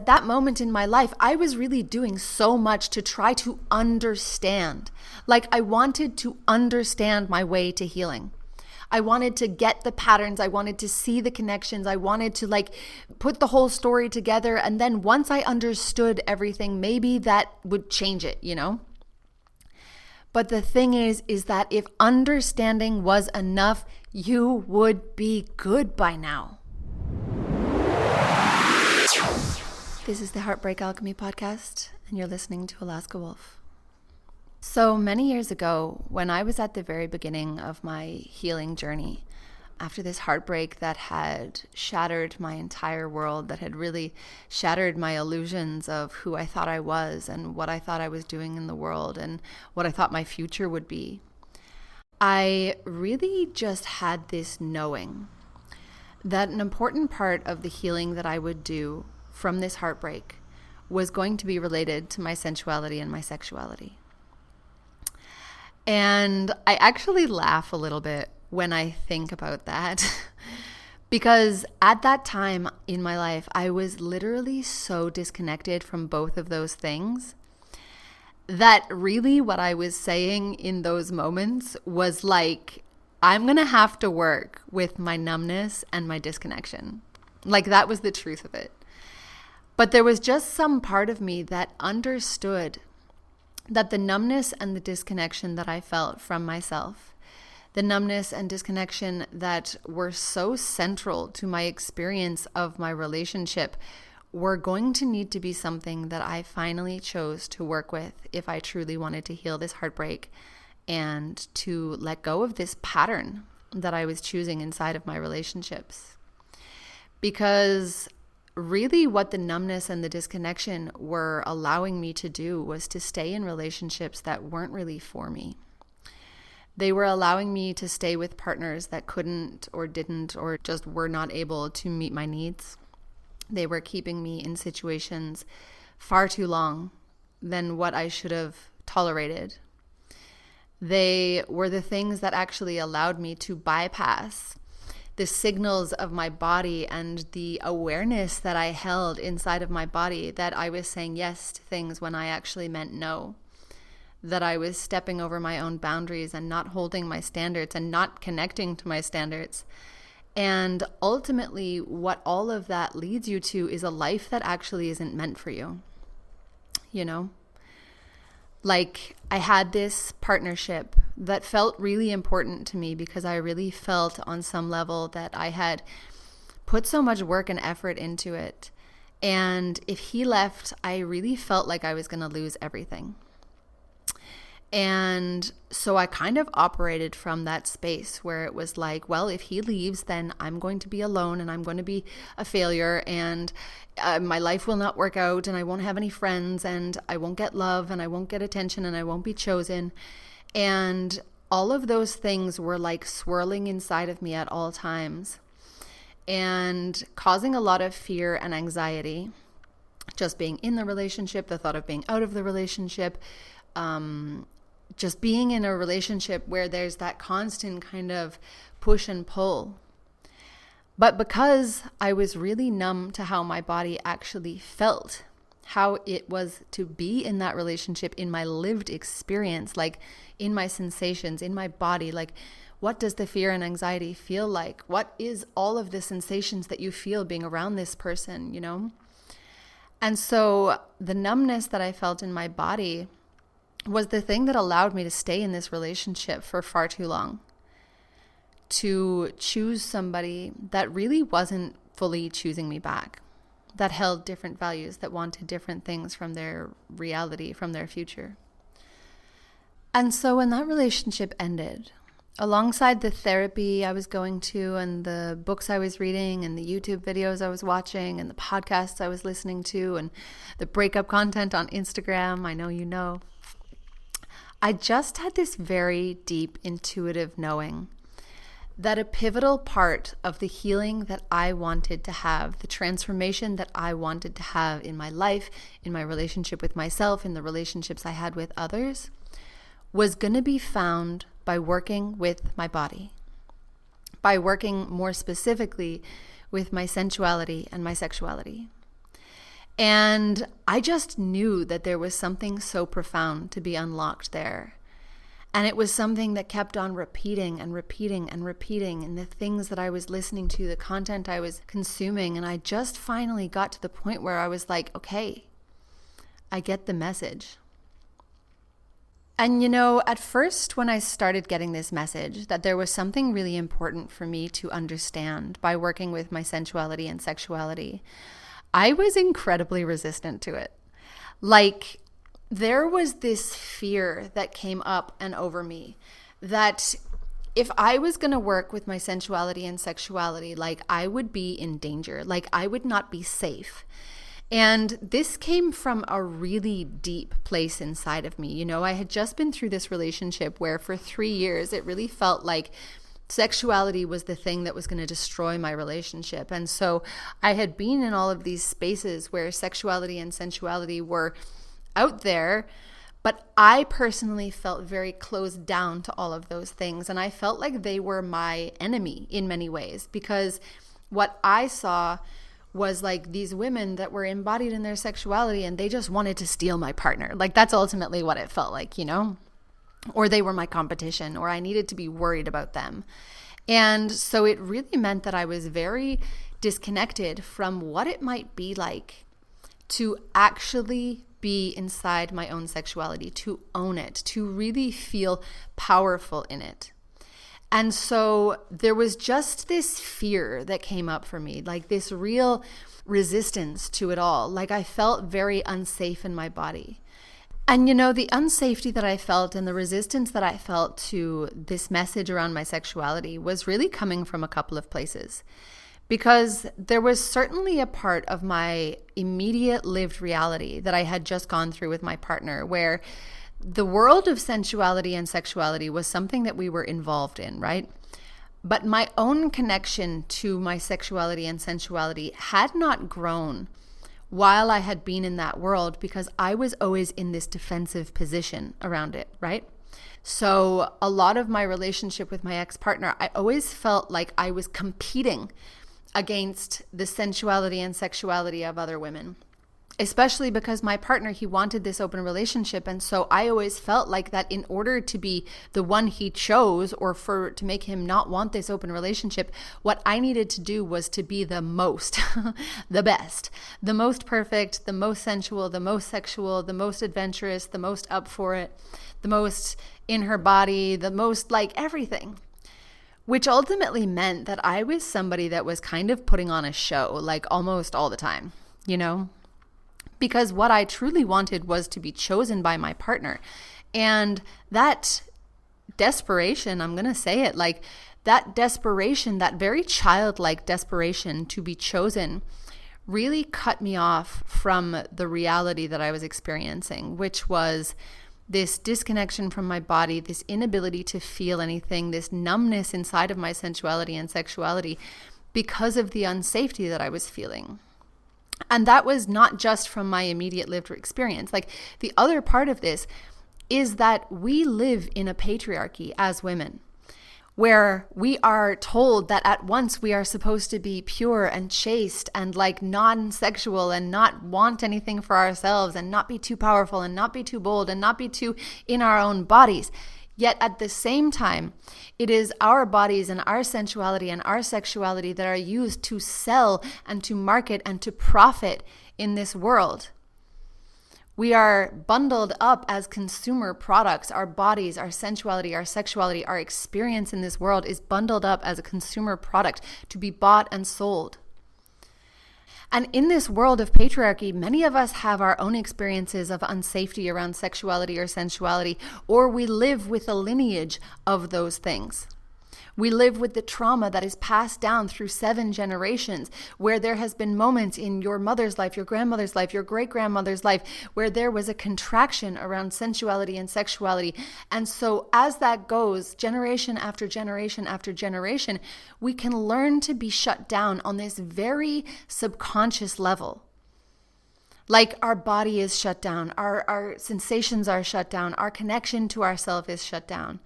at that moment in my life, I was really doing so much to try to understand. Like, I wanted to understand my way to healing. I wanted to get the patterns. I wanted to see the connections. I wanted to put the whole story together. And then once I understood everything, maybe that would change it, But the thing is that if understanding was enough, you would be good by now. This is the Heartbreak Alchemy Podcast, and you're listening to Alaska Wolf. So many years ago, when I was at the very beginning of my healing journey, after this heartbreak that had shattered my entire world, that had really shattered my illusions of who I thought I was and what I thought I was doing in the world and what I thought my future would be, I really just had this knowing that an important part of the healing that I would do from this heartbreak was going to be related to my sensuality and my sexuality. And I actually laugh a little bit when I think about that because at that time in my life, I was literally so disconnected from both of those things that really what I was saying in those moments was like, I'm going to have to work with my numbness and my disconnection. Like, that was the truth of it. But there was just some part of me that understood that the numbness and the disconnection that I felt from myself, the numbness and disconnection that were so central to my experience of my relationship, were going to need to be something that I finally chose to work with if I truly wanted to heal this heartbreak and to let go of this pattern that I was choosing inside of my relationships. Because really what the numbness and the disconnection were allowing me to do was to stay in relationships that weren't really for me. They were allowing me to stay with partners that couldn't or didn't or just were not able to meet my needs. They were keeping me in situations far too long than what I should have tolerated. They were the things that actually allowed me to bypass the signals of my body and the awareness that I held inside of my body that I was saying yes to things when I actually meant no, that I was stepping over my own boundaries and not holding my standards and not connecting to my standards. And ultimately, what all of that leads you to is a life that actually isn't meant for you, Like, I had this partnership that felt really important to me because I really felt on some level that I had put so much work and effort into it. And if he left, I really felt like I was going to lose everything. And so I kind of operated from that space where it was like, well, if he leaves, then I'm going to be alone and I'm going to be a failure and my life will not work out and I won't have any friends and I won't get love and I won't get attention and I won't be chosen. And all of those things were like swirling inside of me at all times and causing a lot of fear and anxiety. Just being in the relationship, the thought of being out of the relationship, just being in a relationship where there's that constant kind of push and pull. But because I was really numb to how my body actually felt, how it was to be in that relationship in my lived experience, like in my sensations, in my body, like what does the fear and anxiety feel like? What is all of the sensations that you feel being around this person, And so the numbness that I felt in my body was the thing that allowed me to stay in this relationship for far too long. To choose somebody that really wasn't fully choosing me back, that held different values, that wanted different things from their reality, from their future. And so when that relationship ended, alongside the therapy I was going to and the books I was reading and the YouTube videos I was watching and the podcasts I was listening to and the breakup content on Instagram, I know you know, I just had this very deep intuitive knowing that a pivotal part of the healing that I wanted to have, the transformation that I wanted to have in my life, in my relationship with myself, in the relationships I had with others, was going to be found by working with my body, by working more specifically with my sensuality and my sexuality. And I just knew that there was something so profound to be unlocked there. And it was something that kept on repeating and repeating and repeating in the things that I was listening to, the content I was consuming. And I just finally got to the point where I was like, okay, I get the message. And at first when I started getting this message that there was something really important for me to understand by working with my sensuality and sexuality, I was incredibly resistant to it. Like, there was this fear that came up and over me that if I was going to work with my sensuality and sexuality, like, I would be in danger, like I would not be safe. And this came from a really deep place inside of me. I had just been through this relationship where for 3 years, it really felt like sexuality was the thing that was going to destroy my relationship. And so I had been in all of these spaces where sexuality and sensuality were out there, but I personally felt very closed down to all of those things. And I felt like they were my enemy in many ways, because what I saw was like these women that were embodied in their sexuality and they just wanted to steal my partner. Like, that's ultimately what it felt like, or they were my competition, or I needed to be worried about them. And so it really meant that I was very disconnected from what it might be like to actually be inside my own sexuality, to own it, to really feel powerful in it. And so there was just this fear that came up for me, like this real resistance to it all. Like, I felt very unsafe in my body. And the unsafety that I felt and the resistance that I felt to this message around my sexuality was really coming from a couple of places. Because there was certainly a part of my immediate lived reality that I had just gone through with my partner, where the world of sensuality and sexuality was something that we were involved in, right? But my own connection to my sexuality and sensuality had not grown while I had been in that world, because I was always in this defensive position around it, right? So a lot of my relationship with my ex-partner, I always felt like I was competing against the sensuality and sexuality of other women. Especially because my partner, he wanted this open relationship. And so I always felt like that in order to be the one he chose, or to make him not want this open relationship, what I needed to do was to be the most, the best, the most perfect, the most sensual, the most sexual, the most adventurous, the most up for it, the most in her body, the most like everything. Which ultimately meant that I was somebody that was kind of putting on a show, like almost all the time, Because what I truly wanted was to be chosen by my partner. And that desperation, I'm going to say it, like that desperation, that very childlike desperation to be chosen, really cut me off from the reality that I was experiencing, which was this disconnection from my body, this inability to feel anything, this numbness inside of my sensuality and sexuality because of the unsafety that I was feeling. And that was not just from my immediate lived experience. Like, the other part of this is that we live in a patriarchy as women, where we are told that at once we are supposed to be pure and chaste and like non-sexual and not want anything for ourselves and not be too powerful and not be too bold and not be too in our own bodies. Yet at the same time, it is our bodies and our sensuality and our sexuality that are used to sell and to market and to profit in this world. We are bundled up as consumer products. Our bodies, our sensuality, our sexuality, our experience in this world is bundled up as a consumer product to be bought and sold. And in this world of patriarchy, many of us have our own experiences of unsafety around sexuality or sensuality, or we live with a lineage of those things. We live with the trauma that is passed down through 7 generations, where there has been moments in your mother's life, your grandmother's life, your great-grandmother's life, where there was a contraction around sensuality and sexuality. And so as that goes, generation after generation after generation, we can learn to be shut down on this very subconscious level. Like, our body is shut down, our sensations are shut down, our connection to ourself is shut down.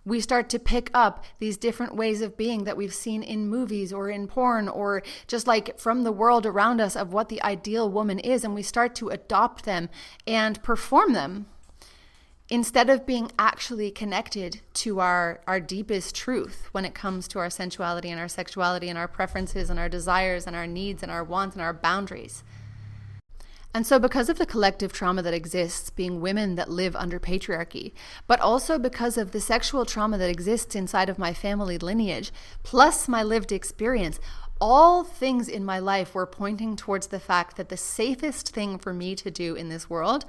We start to pick up these different ways of being that we've seen in movies or in porn or just like from the world around us of what the ideal woman is, and we start to adopt them and perform them instead of being actually connected to our deepest truth when it comes to our sensuality and our sexuality and our preferences and our desires and our needs and our wants and our boundaries. And so because of the collective trauma that exists, being women that live under patriarchy, but also because of the sexual trauma that exists inside of my family lineage, plus my lived experience, all things in my life were pointing towards the fact that the safest thing for me to do in this world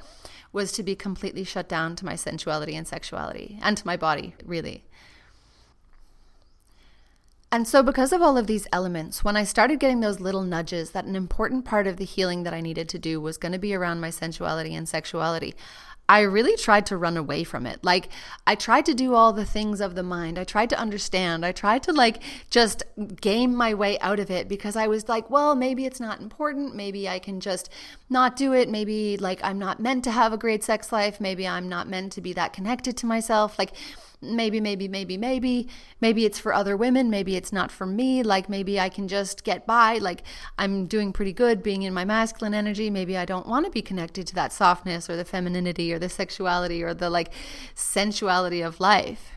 was to be completely shut down to my sensuality and sexuality, and to my body, really. And so because of all of these elements, when I started getting those little nudges that an important part of the healing that I needed to do was going to be around my sensuality and sexuality, I really tried to run away from it. Like, I tried to do all the things of the mind. I tried to understand. I tried to just game my way out of it because I was like, well, maybe it's not important. Maybe I can just not do it. Maybe I'm not meant to have a great sex life. Maybe I'm not meant to be that connected to myself. Maybe it's for other women. Maybe it's not for me. Maybe I can just get by. I'm doing pretty good being in my masculine energy. Maybe I don't want to be connected to that softness or the femininity or the sexuality or the sensuality of life.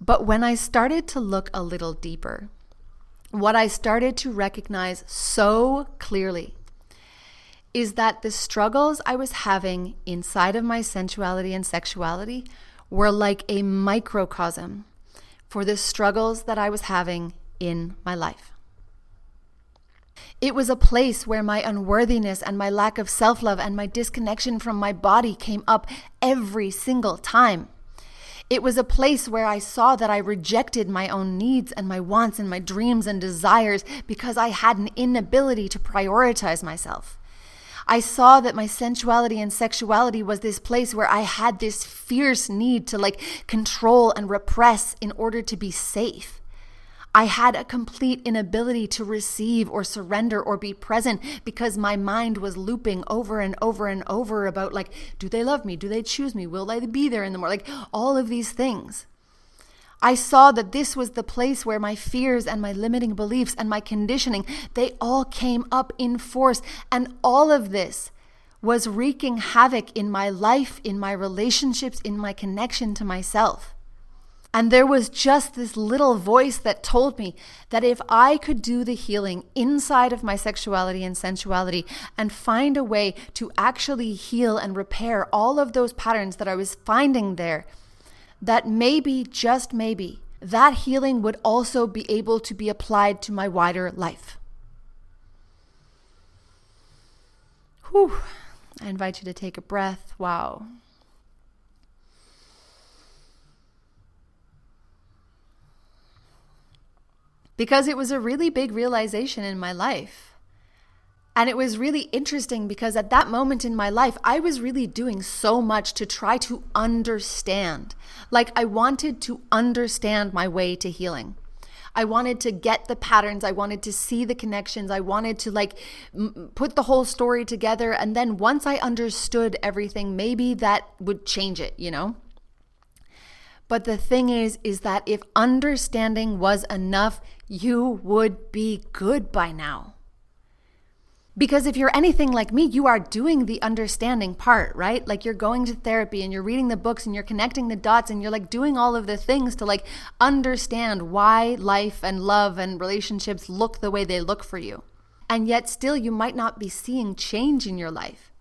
But when I started to look a little deeper, what I started to recognize so clearly is that the struggles I was having inside of my sensuality and sexuality were like a microcosm for the struggles that I was having in my life. It was a place where my unworthiness and my lack of self-love and my disconnection from my body came up every single time. It was a place where I saw that I rejected my own needs and my wants and my dreams and desires because I had an inability to prioritize myself. I saw that my sensuality and sexuality was this place where I had this fierce need to control and repress in order to be safe. I had a complete inability to receive or surrender or be present because my mind was looping over and over and over about do they love me? Do they choose me? Will they be there in the morning? All of these things. I saw that this was the place where my fears and my limiting beliefs and my conditioning, they all came up in force. And all of this was wreaking havoc in my life, in my relationships, in my connection to myself. And there was just this little voice that told me that if I could do the healing inside of my sexuality and sensuality and find a way to actually heal and repair all of those patterns that I was finding there, that maybe, just maybe, that healing would also be able to be applied to my wider life. Whew. I invite you to take a breath. Wow. Because it was a really big realization in my life. And it was really interesting because at that moment in my life, I was really doing so much to try to understand. I wanted to understand my way to healing. I wanted to get the patterns. I wanted to see the connections. I wanted to put the whole story together. And then once I understood everything, maybe that would change it, But the thing is that if understanding was enough, you would be good by now. Because if you're anything like me, you are doing the understanding part, right? You're going to therapy and you're reading the books and you're connecting the dots and you're doing all of the things to understand why life and love and relationships look the way they look for you. And yet still you might not be seeing change in your life.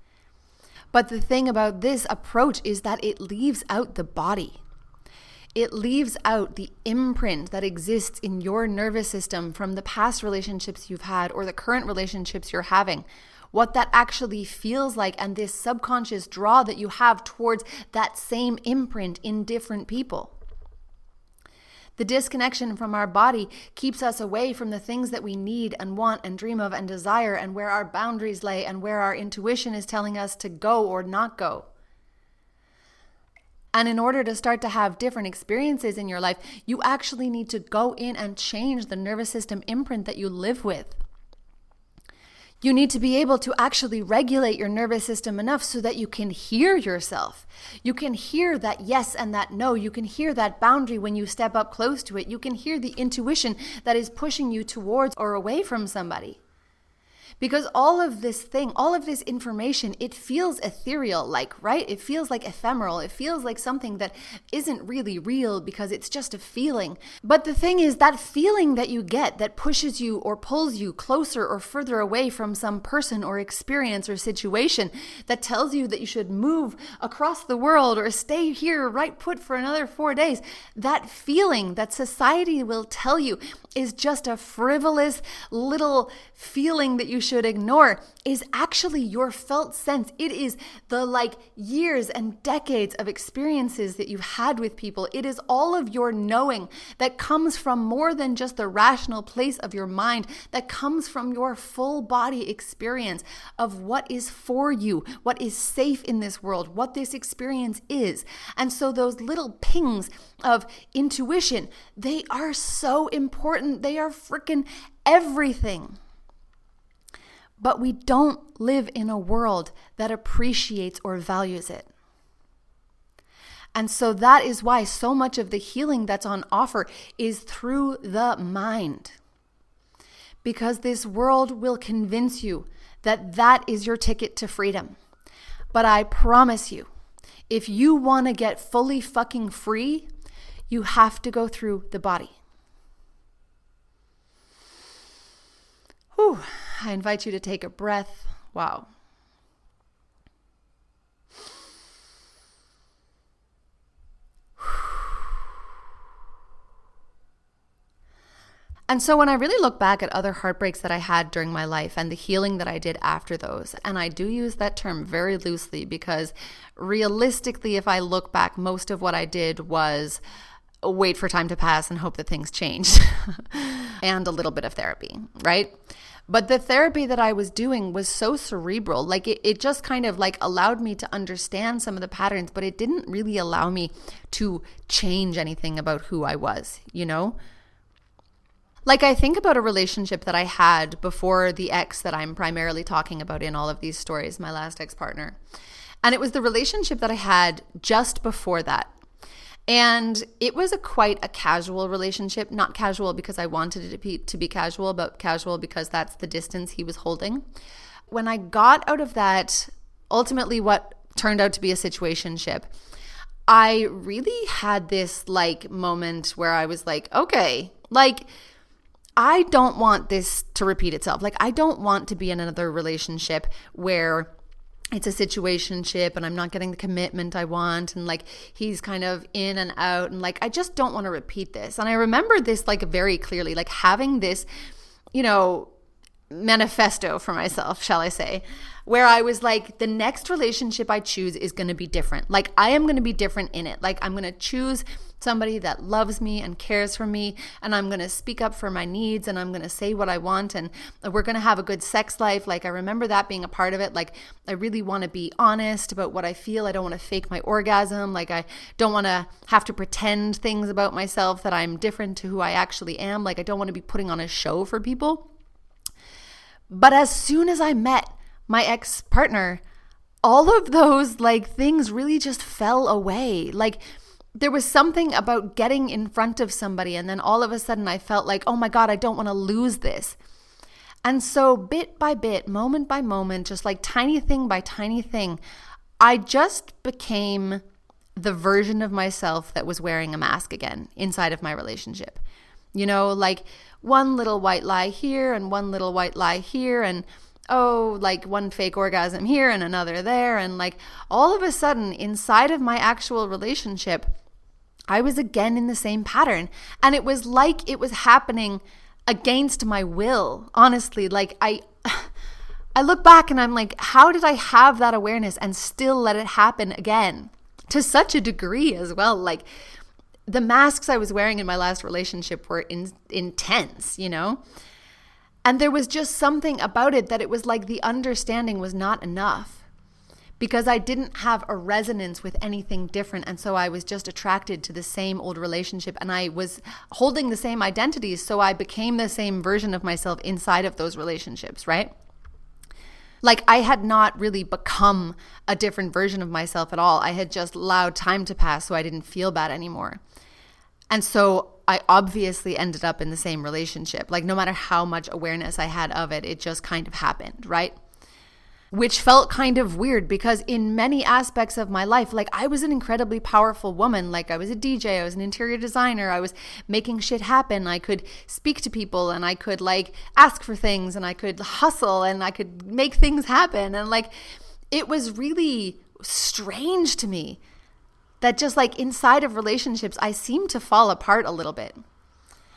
But the thing about this approach is that it leaves out the body. It leaves out the imprint that exists in your nervous system from the past relationships you've had or the current relationships you're having. What that actually feels like and this subconscious draw that you have towards that same imprint in different people. The disconnection from our body keeps us away from the things that we need and want and dream of and desire and where our boundaries lay and where our intuition is telling us to go or not go. And in order to start to have different experiences in your life, you actually need to go in and change the nervous system imprint that you live with. You need to be able to actually regulate your nervous system enough so that you can hear yourself. You can hear that yes and that no. You can hear that boundary when you step up close to it. You can hear the intuition that is pushing you towards or away from somebody. Because all of this information, it feels ethereal, right? It feels like ephemeral. It feels like something that isn't really real because it's just a feeling. But the thing is, that feeling that you get that pushes you or pulls you closer or further away from some person or experience or situation, that tells you that you should move across the world or stay here right put for another 4 days, that feeling that society will tell you is just a frivolous little feeling that you should ignore, is actually your felt sense. It is the years and decades of experiences that you've had with people. It is all of your knowing that comes from more than just the rational place of your mind, that comes from your full body experience of what is for you, what is safe in this world, what this experience is. And so those little pings of intuition, they are so important. They are freaking everything. But we don't live in a world that appreciates or values it. And so that is why so much of the healing that's on offer is through the mind. Because this world will convince you that that is your ticket to freedom. But I promise you, if you want to get fully fucking free, you have to go through the body. Whew. I invite you to take a breath. Wow. And so when I really look back at other heartbreaks that I had during my life and the healing that I did after those, and I do use that term very loosely because realistically, if I look back, most of what I did was wait for time to pass and hope that things changed and a little bit of therapy, right? But the therapy that I was doing was so cerebral, it just kind of allowed me to understand some of the patterns, but it didn't really allow me to change anything about who I was, you know? I think about a relationship that I had before the ex that I'm primarily talking about in all of these stories, my last ex-partner. And it was the relationship that I had just before that. And it was quite a casual relationship, not casual because I wanted it to be casual, but casual because that's the distance he was holding. When I got out of that, ultimately what turned out to be a situationship, I really had this moment where I was okay, I don't want this to repeat itself. I don't want to be in another relationship where it's a situationship and I'm not getting the commitment I want and he's kind of in and out and I just don't want to repeat this. And I remember this very clearly, having this, manifesto for myself, shall I say, where I was the next relationship I choose is going to be different. I am going to be different in it. I'm going to choose somebody that loves me and cares for me, and I'm going to speak up for my needs, and I'm going to say what I want, and we're going to have a good sex life. I remember that being a part of it. I really want to be honest about what I feel. I don't want to fake my orgasm. I don't want to have to pretend things about myself that I'm different to who I actually am. I don't want to be putting on a show for people. But as soon as I met my ex-partner, all of those things really just fell away. There was something about getting in front of somebody and then all of a sudden I felt oh my God, I don't want to lose this. And so bit by bit, moment by moment, just tiny thing by tiny thing, I just became the version of myself that was wearing a mask again inside of my relationship. One little white lie here and one little white lie here and one fake orgasm here and another there. And all of a sudden inside of my actual relationship, I was again in the same pattern. And it was it was happening against my will. Honestly, I look back and I'm how did I have that awareness and still let it happen again? To such a degree as well. The masks I was wearing in my last relationship were intense, And there was just something about it that it was the understanding was not enough because I didn't have a resonance with anything different. And so I was just attracted to the same old relationship and I was holding the same identities. So I became the same version of myself inside of those relationships, right? Like I had not really become a different version of myself at all. I had just allowed time to pass so I didn't feel bad anymore. And so I obviously ended up in the same relationship. Like no matter how much awareness I had of it, it just kind of happened, right? Which felt kind of weird because in many aspects of my life, like I was an incredibly powerful woman. Like I was a DJ, I was an interior designer, I was making shit happen. I could speak to people and I could like ask for things and I could hustle and I could make things happen. And like, it was really strange to me that just like inside of relationships, I seemed to fall apart a little bit.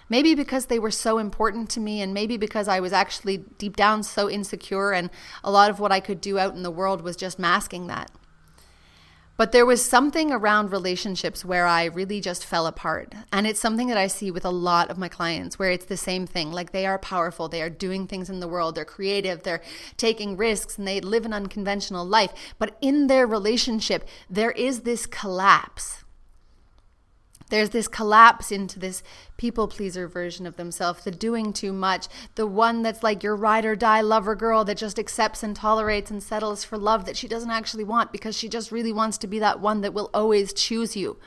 Maybe because they were so important to me, and maybe because I was actually deep down so insecure, and a lot of what I could do out in the world was just masking that. But there was something around relationships where I really just fell apart. And it's something that I see with a lot of my clients where it's the same thing. Like they are powerful, they are doing things in the world, they're creative, they're taking risks, and they live an unconventional life. But in their relationship, there is this collapse. There's this collapse into this people pleaser version of themselves, the doing too much, the one that's like your ride or die lover girl that just accepts and tolerates and settles for love that she doesn't actually want because she just really wants to be that one that will always choose you.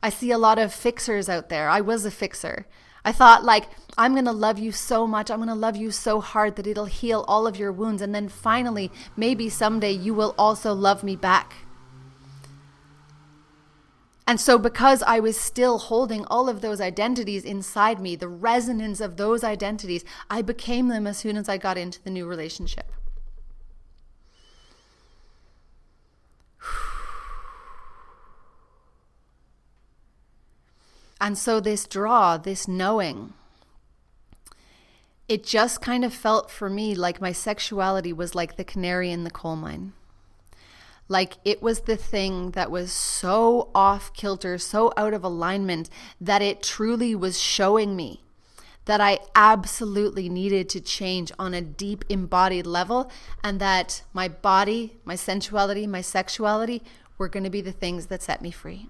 I see a lot of fixers out there. I was a fixer. I thought like, I'm going to love you so much. I'm going to love you so hard that it'll heal all of your wounds. And then finally, maybe someday you will also love me back. And so because I was still holding all of those identities inside me, the resonance of those identities, I became them as soon as I got into the new relationship. And so this draw, this knowing, it just kind of felt for me like my sexuality was like the canary in the coal mine. Like it was the thing that was so off kilter, so out of alignment that it truly was showing me that I absolutely needed to change on a deep embodied level, and that my body, my sensuality, my sexuality were going to be the things that set me free.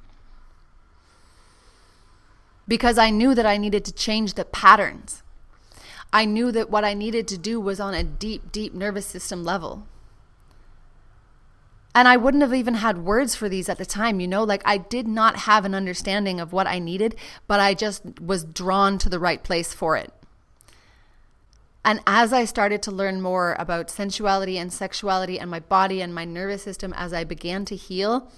Because I knew that I needed to change the patterns. I knew that what I needed to do was on a deep, deep nervous system level. And I wouldn't have even had words for these at the time, like I did not have an understanding of what I needed, but I just was drawn to the right place for it. And as I started to learn more about sensuality and sexuality and my body and my nervous system, as I began to heal,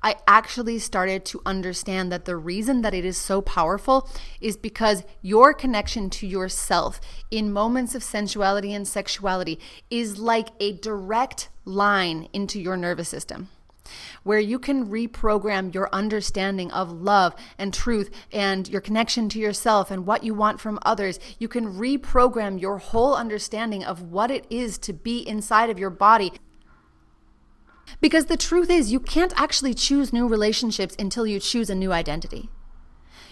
I actually started to understand that the reason that it is so powerful is because your connection to yourself in moments of sensuality and sexuality is like a direct line into your nervous system, where you can reprogram your understanding of love and truth and your connection to yourself and what you want from others. You can reprogram your whole understanding of what it is to be inside of your body. Because the truth is, you can't actually choose new relationships until you choose a new identity.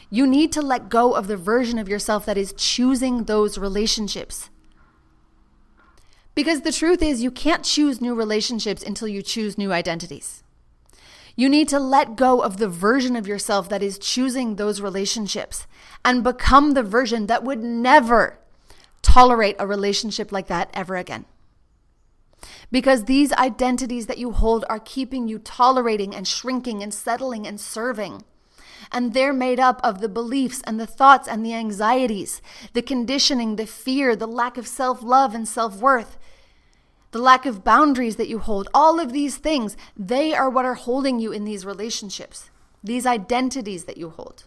You need to let go of the version of yourself that is choosing those relationships. Because the truth is, you can't choose new relationships until you choose new identities. You need to let go of the version of yourself that is choosing those relationships and become the version that would never tolerate a relationship like that ever again. Because these identities that you hold are keeping you tolerating and shrinking and settling and serving. And they're made up of the beliefs and the thoughts and the anxieties, the conditioning, the fear, the lack of self-love and self-worth, the lack of boundaries that you hold. All of these things, they are what are holding you in these relationships, these identities that you hold.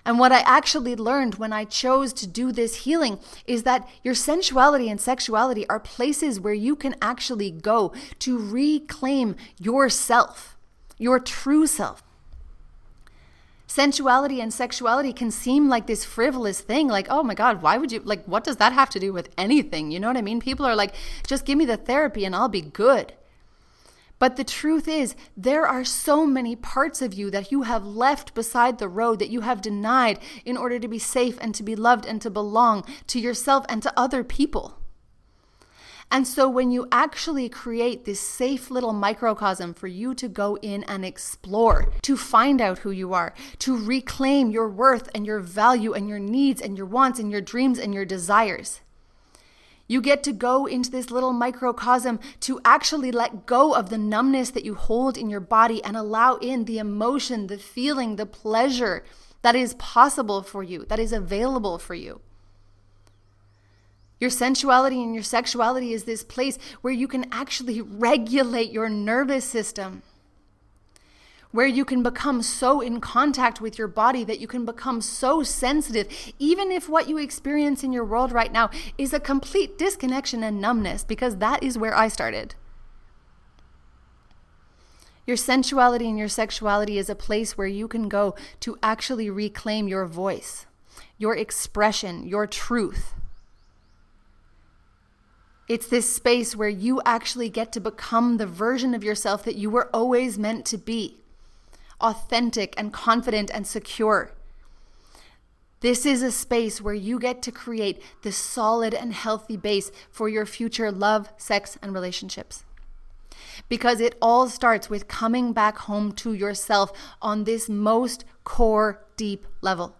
And what I actually learned when I chose to do this healing is that your sensuality and sexuality are places where you can actually go to reclaim yourself, your true self. Sensuality and sexuality can seem like this frivolous thing, like, oh my God, why would you, like, what does that have to do with anything? You know what I mean? People are like, just give me the therapy and I'll be good. But the truth is, there are so many parts of you that you have left beside the road, that you have denied in order to be safe and to be loved and to belong to yourself and to other people. And so when you actually create this safe little microcosm for you to go in and explore, to find out who you are, to reclaim your worth and your value and your needs and your wants and your dreams and your desires, You get to go into this little microcosm to actually let go of the numbness that you hold in your body and allow in the emotion, the feeling, the pleasure that is possible for you, that is available for you. Your sensuality and your sexuality is this place where you can actually regulate your nervous system, where you can become so in contact with your body that you can become so sensitive, even if what you experience in your world right now is a complete disconnection and numbness, because that is where I started. Your sensuality and your sexuality is a place where you can go to actually reclaim your voice, your expression, your truth. It's this space where you actually get to become the version of yourself that you were always meant to be, authentic and confident and secure. This is a space where you get to create the solid and healthy base for your future love, sex, and relationships. Because it all starts with coming back home to yourself on this most core, deep level.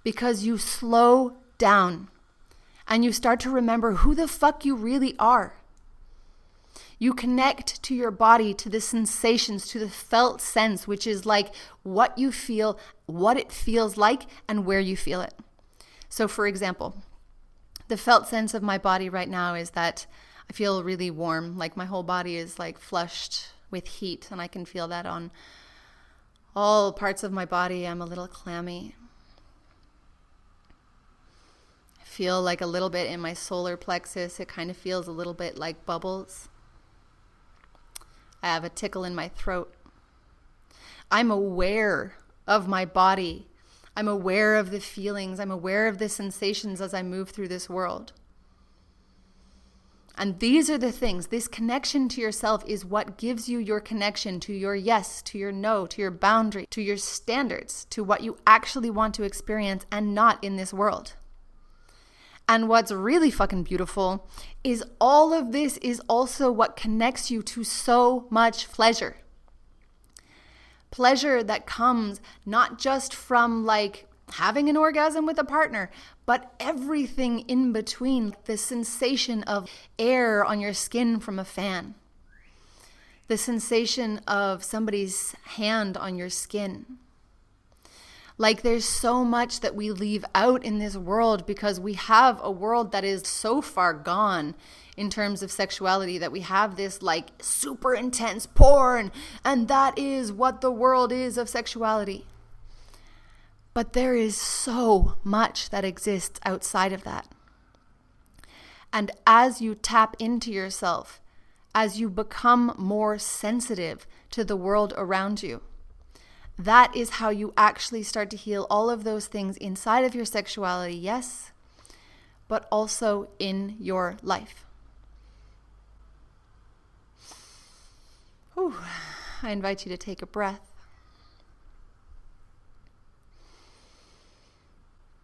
Because you slow down and you start to remember who the fuck you really are. You connect to your body, to the sensations, to the felt sense, which is like what you feel, what it feels like, and where you feel it. So for example, the felt sense of my body right now is that I feel really warm, like my whole body is like flushed with heat, and I can feel that on all parts of my body. I'm a little clammy. Feel like a little bit in my solar plexus. It kind of feels a little bit like bubbles. I have a tickle in my throat. I'm aware of my body. I'm aware of the feelings. I'm aware of the sensations as I move through this world. And these are the things, this connection to yourself is what gives you your connection to your yes, to your no, to your boundary, to your standards, to what you actually want to experience and not in this world. And what's really fucking beautiful is all of this is also what connects you to so much pleasure. Pleasure that comes not just from like having an orgasm with a partner, but everything in between. The sensation of air on your skin from a fan. The sensation of somebody's hand on your skin. Like there's so much that we leave out in this world because we have a world that is so far gone in terms of sexuality that we have this like super intense porn, and that is what the world is of sexuality. But there is so much that exists outside of that. And as you tap into yourself, as you become more sensitive to the world around you, that is how you actually start to heal all of those things inside of your sexuality, yes, but also in your life. Whew. I invite you to take a breath.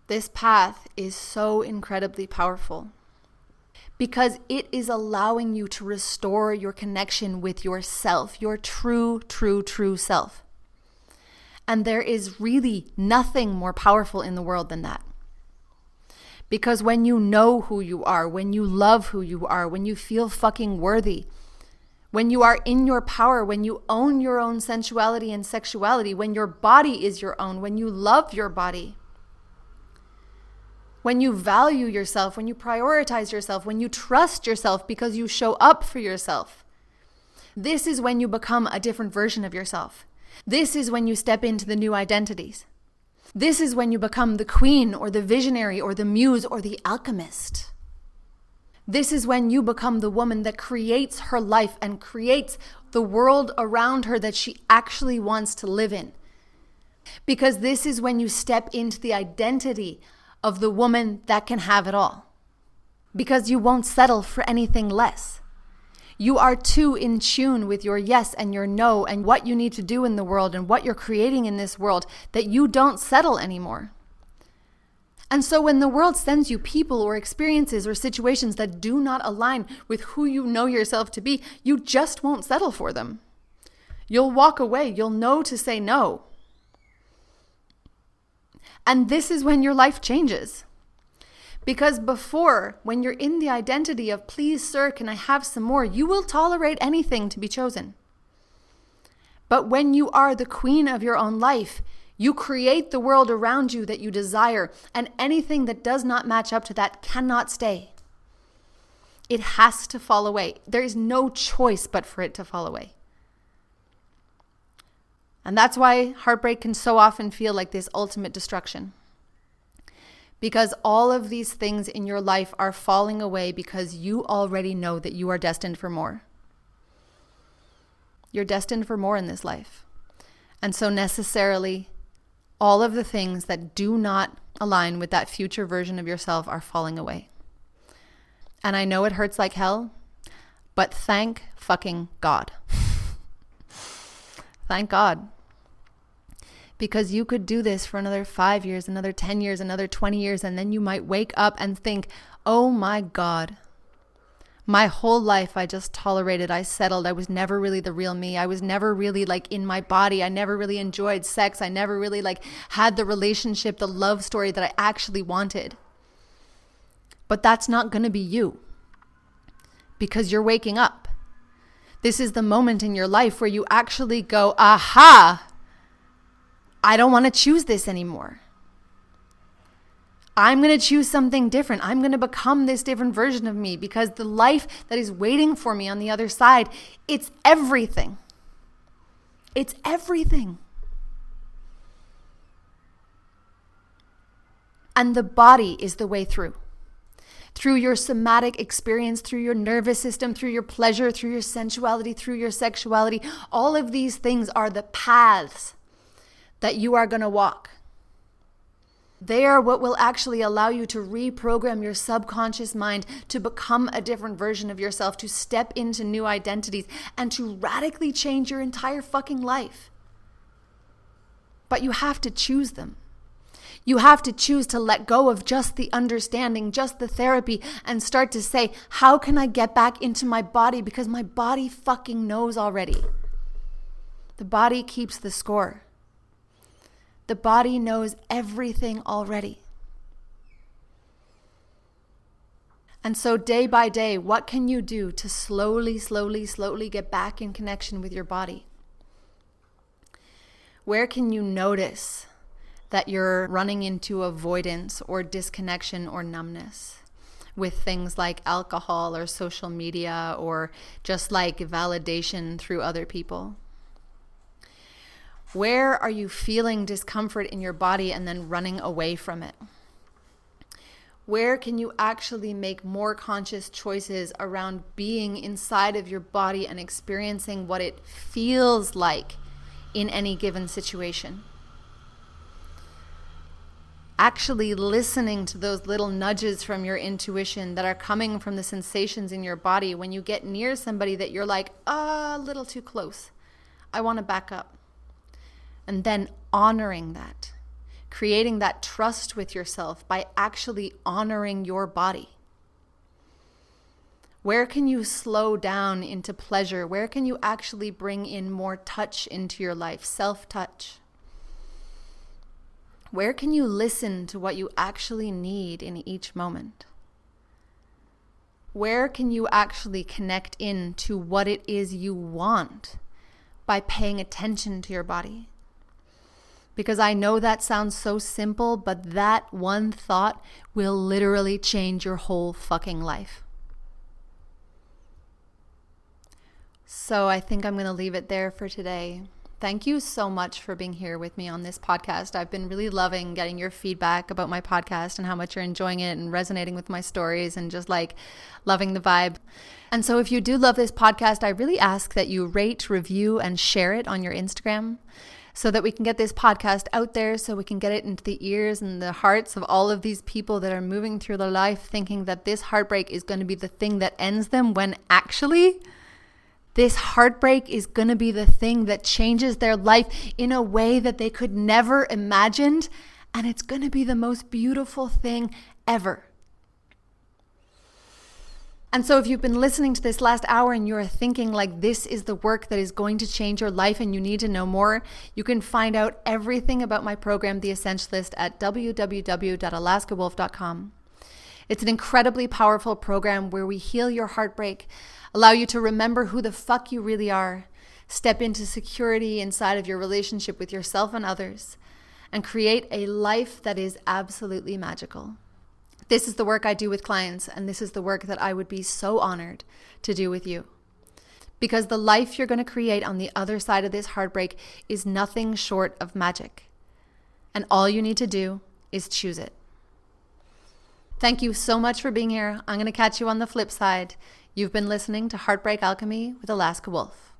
This path is so incredibly powerful because it is allowing you to restore your connection with yourself, your true self. And there is really nothing more powerful in the world than that. Because when you know who you are, when you love who you are, when you feel fucking worthy, when you are in your power, when you own your own sensuality and sexuality, when your body is your own, when you love your body, when you value yourself, when you prioritize yourself, when you trust yourself because you show up for yourself, this is when you become a different version of yourself. This is when you step into the new identities. This is when you become the queen or the visionary or the muse or the alchemist. This is when you become the woman that creates her life and creates the world around her that she actually wants to live in. Because this is when you step into the identity of the woman that can have it all. Because you won't settle for anything less. You are too in tune with your yes and your no and what you need to do in the world and what you're creating in this world that you don't settle anymore. And so when the world sends you people or experiences or situations that do not align with who you know yourself to be, you just won't settle for them. You'll walk away. You'll know to say no. And this is when your life changes. Because before, when you're in the identity of, please, sir, can I have some more? You will tolerate anything to be chosen. But when you are the queen of your own life, you create the world around you that you desire, and anything that does not match up to that cannot stay. It has to fall away. There is no choice but for it to fall away. And that's why heartbreak can so often feel like this ultimate destruction. Because all of these things in your life are falling away because you already know that you are destined for more. You're destined for more in this life. And so necessarily, all of the things that do not align with that future version of yourself are falling away. And I know it hurts like hell, but thank fucking God. Thank God. Because you could do this for another 5 years, another 10 years, another 20 years, and then you might wake up and think, oh my God, my whole life I just tolerated, I settled, I was never really the real me. I was never really like in my body. I never really enjoyed sex. I never really like had the relationship, the love story that I actually wanted. But that's not going to be you, because you're waking up. This is the moment in your life where you actually go, aha, I don't want to choose this anymore. I'm going to choose something different. I'm going to become this different version of me, because the life that is waiting for me on the other side, it's everything. It's everything. And the body is the way through. Through your somatic experience, through your nervous system, through your pleasure, through your sensuality, through your sexuality. All of these things are the paths that you are going to walk. They are what will actually allow you to reprogram your subconscious mind to become a different version of yourself, to step into new identities, and to radically change your entire fucking life. But you have to choose them. You have to choose to let go of just the understanding, just the therapy, and start to say, how can I get back into my body? Because my body fucking knows already. The body keeps the score. The body knows everything already. And so day by day, what can you do to slowly get back in connection with your body? Where can you notice that you're running into avoidance or disconnection or numbness with things like alcohol or social media or just like validation through other people? Where are you feeling discomfort in your body and then running away from it? Where can you actually make more conscious choices around being inside of your body and experiencing what it feels like in any given situation? Actually listening to those little nudges from your intuition that are coming from the sensations in your body when you get near somebody that you're like, a little too close. I want to back up. And then honoring that, creating that trust with yourself by actually honoring your body. Where can you slow down into pleasure? Where can you actually bring in more touch into your life, self-touch? Where can you listen to what you actually need in each moment? Where can you actually connect in to what it is you want by paying attention to your body? Because I know that sounds so simple, but that one thought will literally change your whole fucking life. So I think I'm going to leave it there for today. Thank you so much for being here with me on this podcast. I've been really loving getting your feedback about my podcast and how much you're enjoying it and resonating with my stories and just like loving the vibe. And so if you do love this podcast, I really ask that you rate, review, and share it on your Instagram, so that we can get this podcast out there, so we can get it into the ears and the hearts of all of these people that are moving through their life thinking that this heartbreak is going to be the thing that ends them, when actually this heartbreak is going to be the thing that changes their life in a way that they could never imagined, and it's going to be the most beautiful thing ever. And so if you've been listening to this last hour and you're thinking like this is the work that is going to change your life and you need to know more, you can find out everything about my program, The Essentialist, at www.alaskawolf.com. It's an incredibly powerful program where we heal your heartbreak, allow you to remember who the fuck you really are, step into security inside of your relationship with yourself and others, and create a life that is absolutely magical. This is the work I do with clients, and this is the work that I would be so honored to do with you. Because the life you're going to create on the other side of this heartbreak is nothing short of magic. And all you need to do is choose it. Thank you so much for being here. I'm going to catch you on the flip side. You've been listening to Heartbreak Alchemy with Alaska Wolf.